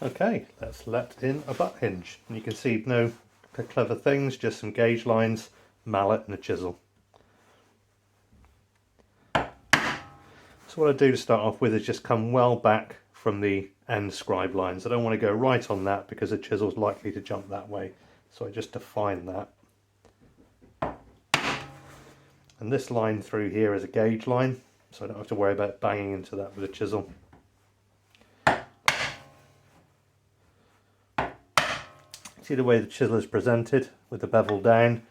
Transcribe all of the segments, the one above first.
Okay, let's let in a butt hinge. And you can see no clever things, just some gauge lines, mallet and a chisel. So what I do to start off with is just come well back from the end scribe lines. I don't want to go right on that because the chisel's likely to jump that way. So I just define that. And this line through here is a gauge line, so I don't have to worry about banging into that with a chisel. See the way the chisel is presented with the bevel down,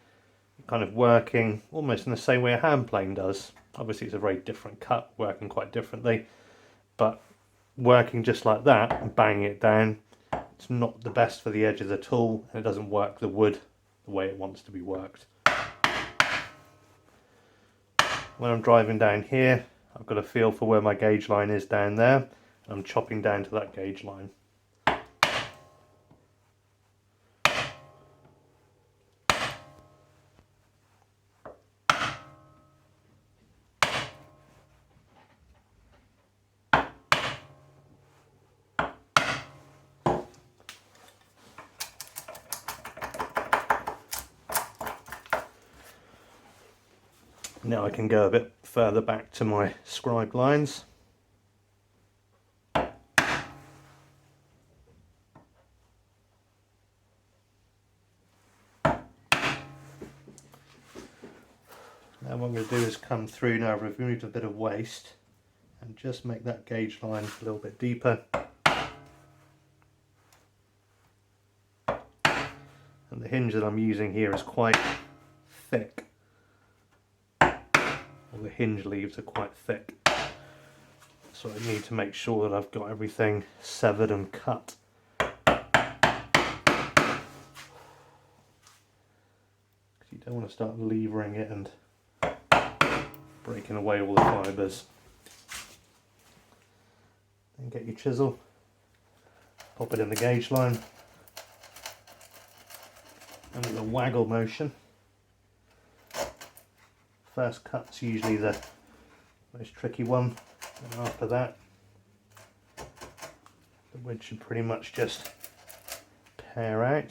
kind of working almost in the same way a hand plane does. Obviously it's a very different cut, working quite differently, but working just like that and banging it down, it's not the best for the edge of the tool, and it doesn't work the wood the way it wants to be worked. When I'm driving down here, I've got a feel for where my gauge line is down there, and I'm chopping down to that gauge line. Now I can go a bit further back to my scribe lines. Now what I'm going to do is come through now, I've removed a bit of waste and just make that gauge line a little bit deeper. And the hinge that I'm using here is quite thick. The hinge leaves are quite thick, so I need to make sure that I've got everything severed and cut. You don't want to start levering it and breaking away all the fibres. Then get your chisel, pop it in the gauge line, and with a waggle motion. First cut's usually the most tricky one, and after that the wedge should pretty much just pare out.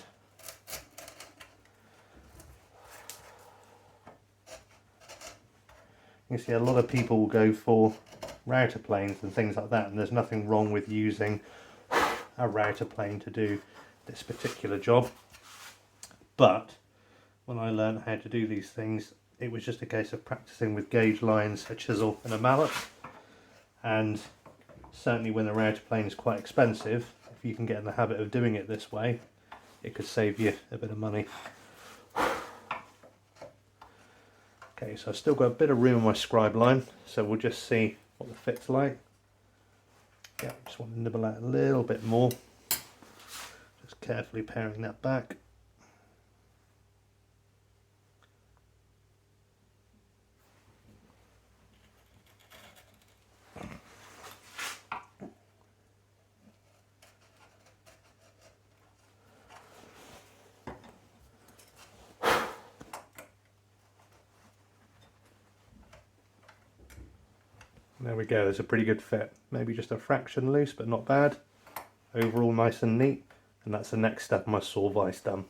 You see a lot of people will go for router planes and things like that, and there's nothing wrong with using a router plane to do this particular job, but when I learned how to do these things, it was just a case of practicing with gauge lines, a chisel and a mallet, and certainly when the router plane is quite expensive, if you can get in the habit of doing it this way, it could save you a bit of money. Okay, so I've still got a bit of room on my scribe line, so we'll just see what the fit's like. Yeah, just want to nibble out a little bit more, just carefully paring that back. There we go, there's a pretty good fit. Maybe just a fraction loose, but not bad. Overall nice and neat. And that's the next step of my saw vise done.